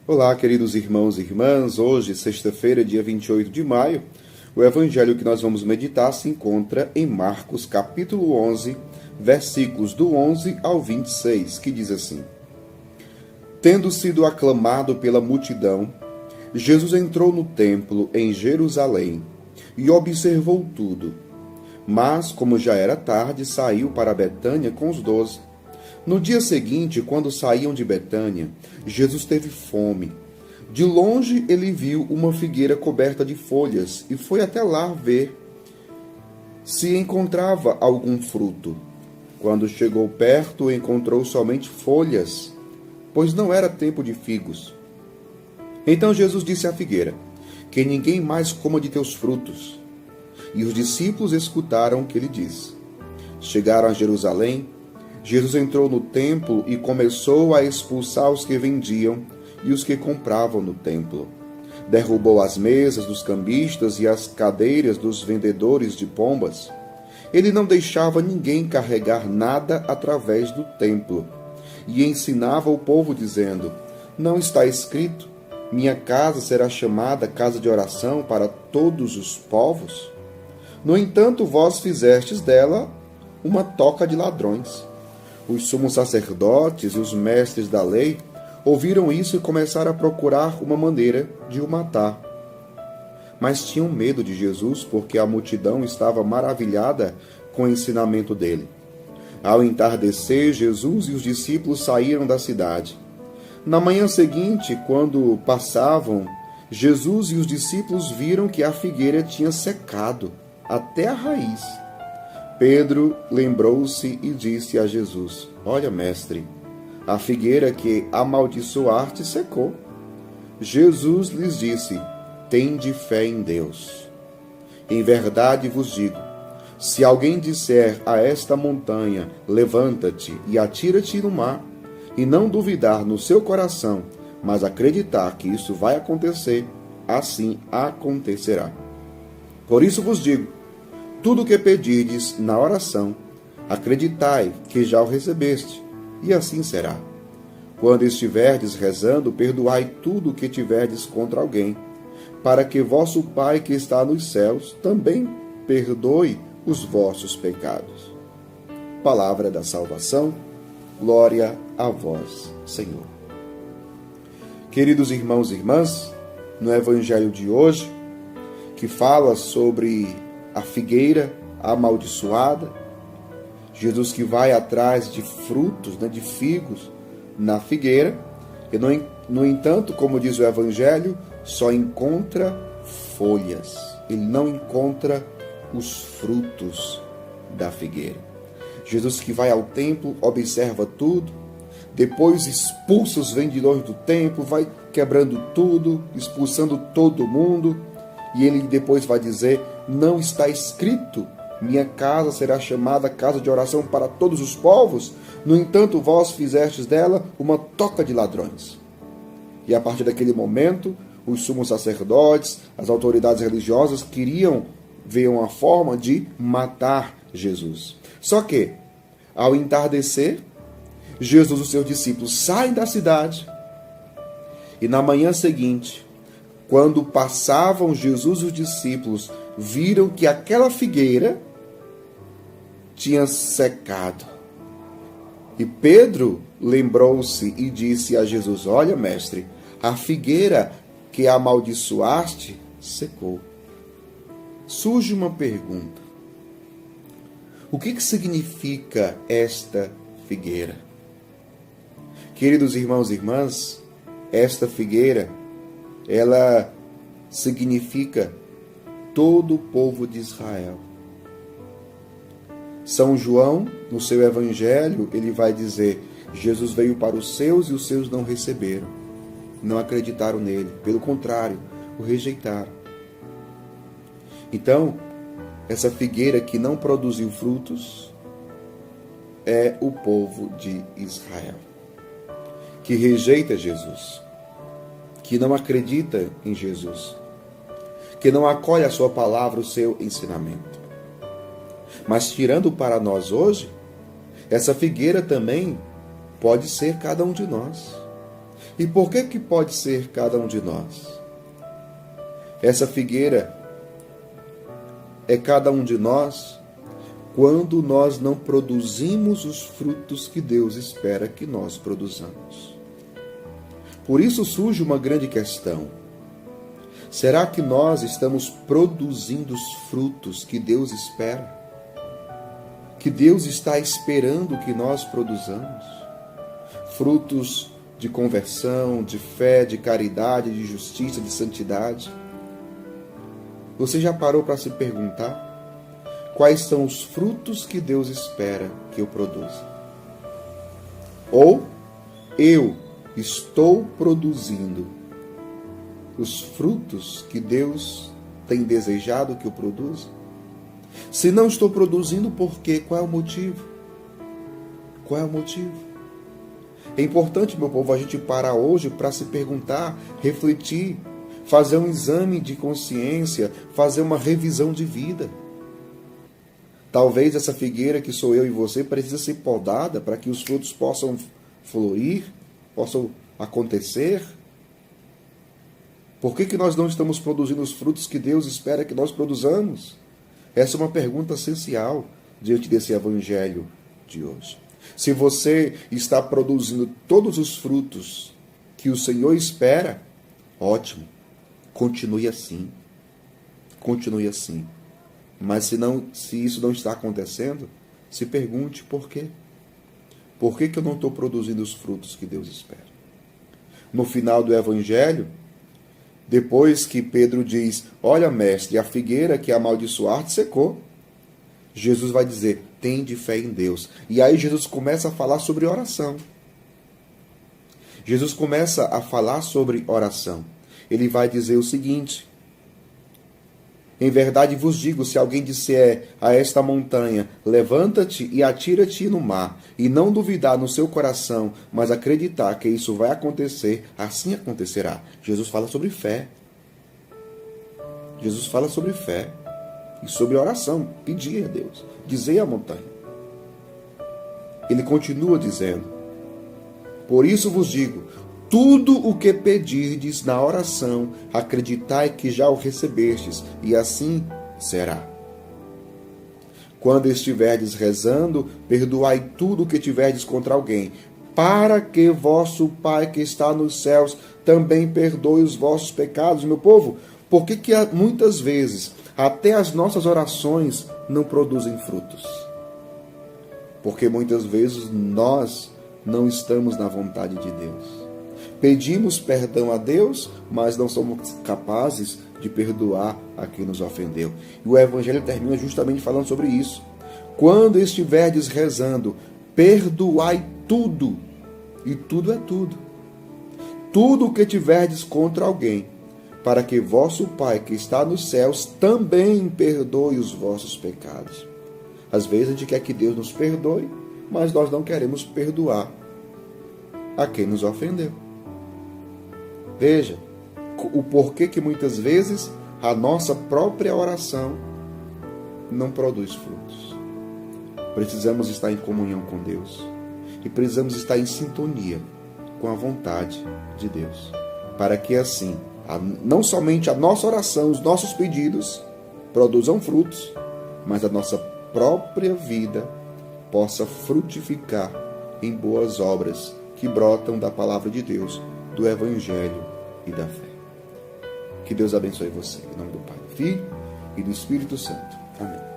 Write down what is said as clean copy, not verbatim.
Olá, queridos irmãos e irmãs. Hoje, sexta-feira, dia 28 de maio, o evangelho que nós vamos meditar se encontra em Marcos, capítulo 11, versículos do 11 ao 26, que diz assim: Tendo sido aclamado pela multidão, Jesus entrou no templo em Jerusalém e observou tudo. Mas, como já era tarde, saiu para Betânia com os 12. No dia seguinte, quando saíam de Betânia, Jesus teve fome. De longe ele viu uma figueira coberta de folhas e foi até lá ver se encontrava algum fruto. Quando chegou perto, encontrou somente folhas, pois não era tempo de figos. Então Jesus disse à figueira: Que ninguém mais coma de teus frutos. E os discípulos escutaram o que ele disse. Chegaram a Jerusalém. Jesus entrou no templo e começou a expulsar os que vendiam e os que compravam no templo. Derrubou as mesas dos cambistas e as cadeiras dos vendedores de pombas. Ele não deixava ninguém carregar nada através do templo. E ensinava o povo dizendo: Não está escrito: Minha casa será chamada casa de oração para todos os povos? No entanto, vós fizestes dela uma toca de ladrões. Os sumos sacerdotes e os mestres da lei ouviram isso e começaram a procurar uma maneira de o matar. Mas tinham medo de Jesus, porque a multidão estava maravilhada com o ensinamento dele. Ao entardecer, Jesus e os discípulos saíram da cidade. Na manhã seguinte, quando passavam, Jesus e os discípulos viram que a figueira tinha secado até a raiz. Pedro lembrou-se e disse a Jesus: Olha, mestre, a figueira que amaldiçoaste secou. Jesus lhes disse: Tende fé em Deus. Em verdade vos digo, se alguém disser a esta montanha: Levanta-te e atira-te no mar, e não duvidar no seu coração, mas acreditar que isso vai acontecer, assim acontecerá. Por isso vos digo, tudo o que pedirdes na oração, acreditai que já o recebeste, e assim será. Quando estiverdes rezando, perdoai tudo o que tiverdes contra alguém, para que vosso Pai que está nos céus também perdoe os vossos pecados. Palavra da salvação, glória a vós, Senhor. Queridos irmãos e irmãs, no evangelho de hoje, que fala sobre a figueira amaldiçoada, Jesus que vai atrás de frutos, de figos na figueira, e no entanto, como diz o Evangelho, só encontra folhas, ele não encontra os frutos da figueira. Jesus que vai ao templo, observa tudo, depois expulsa os vendedores do templo, vai quebrando tudo, expulsando todo mundo, e ele depois vai dizer: Não está escrito, minha casa será chamada casa de oração para todos os povos? No entanto, vós fizestes dela uma toca de ladrões. E a partir daquele momento, os sumos sacerdotes, as autoridades religiosas queriam ver uma forma de matar Jesus. Só que, ao entardecer, Jesus e os seus discípulos saem da cidade e na manhã seguinte, quando passavam, Jesus e os discípulos viram que aquela figueira tinha secado. E Pedro lembrou-se e disse a Jesus: Olha, mestre, a figueira que amaldiçoaste secou. Surge uma pergunta: o que significa esta figueira? Queridos irmãos e irmãs, esta figueira, ela significa todo o povo de Israel. São João, no seu evangelho, ele vai dizer: Jesus veio para os seus e os seus não receberam, não acreditaram nele, pelo contrário, o rejeitaram. Então, essa figueira que não produziu frutos é o povo de Israel, que rejeita Jesus, que não acredita em Jesus, que não acolhe a sua palavra, o seu ensinamento. Mas tirando para nós hoje, essa figueira também pode ser cada um de nós. E por que pode ser cada um de nós? Essa figueira é cada um de nós quando nós não produzimos os frutos que Deus espera que nós produzamos. Por isso surge uma grande questão. Será que nós estamos produzindo os frutos que Deus espera? Que Deus está esperando que nós produzamos? Frutos de conversão, de fé, de caridade, de justiça, de santidade. Você já parou para se perguntar quais são os frutos que Deus espera que eu produza? Ou eu estou produzindo os frutos que Deus tem desejado que eu produza? Se não estou produzindo, por quê? Qual é o motivo? Qual é o motivo? É importante, meu povo, a gente parar hoje para se perguntar, refletir, fazer um exame de consciência, fazer uma revisão de vida. Talvez essa figueira que sou eu e você precisa ser podada para que os frutos possam florir, possam acontecer. Por que nós não estamos produzindo os frutos que Deus espera que nós produzamos? Essa é uma pergunta essencial diante desse evangelho de hoje. Se você está produzindo todos os frutos que o Senhor espera, ótimo, continue assim. Continue assim. Mas se isso não está acontecendo, se pergunte por quê. Por que eu não estou produzindo os frutos que Deus espera? No final do evangelho, depois que Pedro diz, olha mestre, a figueira que amaldiçoaste secou, Jesus vai dizer, tende fé em Deus. E aí Jesus começa a falar sobre oração. Jesus começa a falar sobre oração. Ele vai dizer o seguinte, em verdade vos digo, se alguém disser a esta montanha, levanta-te e atira-te no mar, e não duvidar no seu coração, mas acreditar que isso vai acontecer, assim acontecerá. Jesus fala sobre fé. Jesus fala sobre fé e sobre oração, pedir a Deus, dizer à montanha. Ele continua dizendo, por isso vos digo, tudo o que pedirdes na oração, acreditai que já o recebestes, e assim será. Quando estiverdes rezando, perdoai tudo o que tiverdes contra alguém, para que vosso Pai que está nos céus também perdoe os vossos pecados. Meu povo, por que muitas vezes até as nossas orações não produzem frutos? Porque muitas vezes nós não estamos na vontade de Deus. Pedimos perdão a Deus, mas não somos capazes de perdoar a quem nos ofendeu. E o Evangelho termina justamente falando sobre isso. Quando estiverdes rezando, perdoai tudo. E tudo é tudo. Tudo o que tiverdes contra alguém, para que vosso Pai que está nos céus também perdoe os vossos pecados. Às vezes a gente quer que Deus nos perdoe, mas nós não queremos perdoar a quem nos ofendeu. Veja o porquê que muitas vezes a nossa própria oração não produz frutos. Precisamos estar em comunhão com Deus e precisamos estar em sintonia com a vontade de Deus, para que assim, não somente a nossa oração, os nossos pedidos produzam frutos, mas a nossa própria vida possa frutificar em boas obras que brotam da palavra de Deus, do Evangelho e da fé. Que Deus abençoe você. Em nome do Pai, do Filho e do Espírito Santo. Amém.